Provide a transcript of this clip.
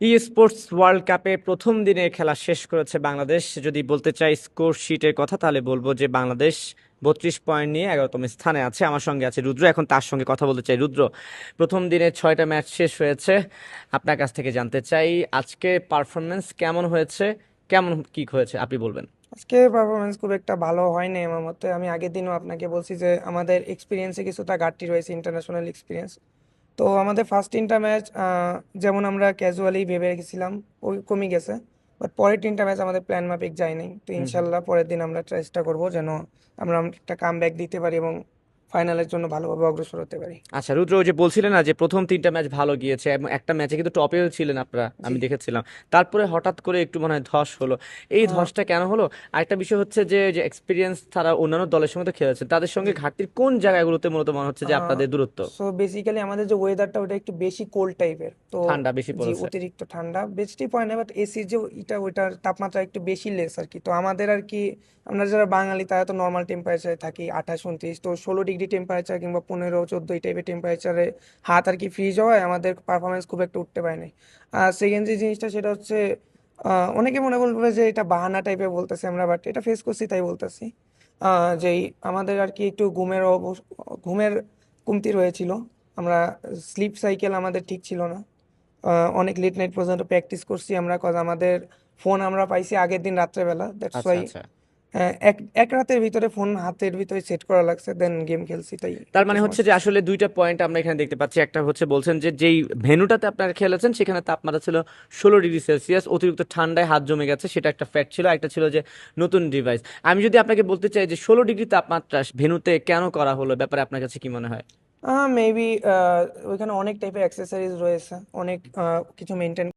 ই sports world কাপে প্রথম দিনে খেলা শেষ করেছে বাংলাদেশ। যদি বলতে চাই স্কোর শিটের কথা, তাহলে বলবো যে বাংলাদেশ 32 পয়েন্ট নিয়ে 11তম স্থানে আছে। আমার সঙ্গে আছে রুদ্র, এখন তার সঙ্গে কথা বলতে চাই। রুদ্র, প্রথম দিনে 6টা ম্যাচ শেষ হয়েছে, আপনার কাছ থেকে জানতে চাই আজকে পারফরমেন্স কেমন হয়েছে, কেমন কি হয়েছে আপনি বলবেন। আজকে পারফরমেন্স খুব একটা ভালো হয়নি আমার মতে। আমি আগের দিনও আপনাকে বলছি যে আমাদের এক্সপিরিয়েন্সে কিছুটা ঘাটতি রয়েছে, ইন্টারন্যাশনাল এক্সপিরিয়েন্স। তো আমাদের ফার্স্ট তিনটা ম্যাচ যেমন আমরা ক্যাজুয়ালি ভেবে রেখেছিলাম ওই কমে গেছে। বাট পরের তিনটা ম্যাচ আমাদের প্ল্যান মাফিক যায় নাই। তো হুম হুম। ইনশাল্লাহ পরের দিন আমরা চেষ্টা করব যেন আমরা একটা কাম ব্যাক দিতে পারি এবং ফাইনালের জন্য ভালোভাবে অগ্রসর হতে পারি। আচ্ছা রুদ্র, ওই যে বলছিলেন না যে প্রথম 3টা ম্যাচ ভালো গিয়েছে এবং একটা ম্যাচে কিন্তু টপেও ছিলেন আপনারা, জি। আমি দেখেছিলাম। তারপরে হঠাৎ করে একটু মনে হয় ধস হলো, এই আহ, ধসটা কেন হলো? আরেকটা বিষয় হচ্ছে যে যে এক্সপিরিয়েন্স তারা অন্যান্য দলের সঙ্গে তো খেলেছেন, তাদের সঙ্গে জি। ঘাটতির কোন জায়গাগুলোতে মূলত মনে হচ্ছে যে আপনাদের দূরত্ব? সো বেসিক্যালি আমাদের যে ওয়েদারটা ওটা একটু বেশি কোল্ড টাইপের তো। ঠান্ডা বেশি জি, পড়েছে। অতিরিক্ত ঠান্ডা বৃষ্টি পড়ে না, বাট এসির যে এটা ওইটার তাপমাত্রা একটু বেশি লেস আর কি। তো আমাদের আর কি, আমরা যারা বাঙালি তারা তো নর্মাল টেম্পারেচারে থাকি 28-29, তো 16 ডিগ্রি টেম্পারেচার কিংবা 15-14 এই টাইপের টেম্পারেচারে হাত আর কি ফ্রিজ হওয়ায় আমাদের পারফরমেন্স খুব একটা উঠতে পারে নাই। আর সেকেন্ড যে জিনিসটা সেটা হচ্ছে, অনেকে মনে করবে যে এটা বাহানা টাইপের বলতেছি আমরা, বাট এটা ফেস করছি তাই বলতেছি। যেই আমাদের আর কি একটু ঘুমের কমতি রয়েছিল। আমরা স্লিপ সাইকেল আমাদের ঠিক ছিল না। অনেক লেট নাইট পর্যন্ত প্র্যাকটিস করছি আমরা, কজ আমাদের ফোন আমরা পাইছি আগের দিন রাত্রেবেলা, দ্যাটস আচ্ছা ওয়াই আচ্ছা। এক এক রাতের ভিতরে ফোন হাতের ভিতরে সেট করা লাগছে, দেন গেম খেলছি, তাই তার একটু মানে হচ্ছে সমস্যা যে ছিল। আসলে দুইটা পয়েন্ট আমরা এখানে দেখতে পাচ্ছি। একটা হচ্ছে বলছেন যে যেই ভেন্যুটাতে আপনারা খেলেছেন সেখানে তাপমাত্রা ছিল 16 ডিগ্রি সেলসিয়াস, অতিরিক্ত ঠান্ডায় হাত জমে গেছে, সেটা একটা ফ্যাক্ট ছিল। একটা ছিল যে নতুন ডিভাইস। আমি যদি আপনাকে বলতে চাই যে 16 ডিগ্রি তাপমাত্রা ভেন্যুতে কেন করা হলো, ব্যাপারে আপনার কাছে কি মনে হয়? মেবি ওইখানে অনেক টাইপের অ্যাক্সেসরিজ রয়েছে, অনেক কিছু মেনটেন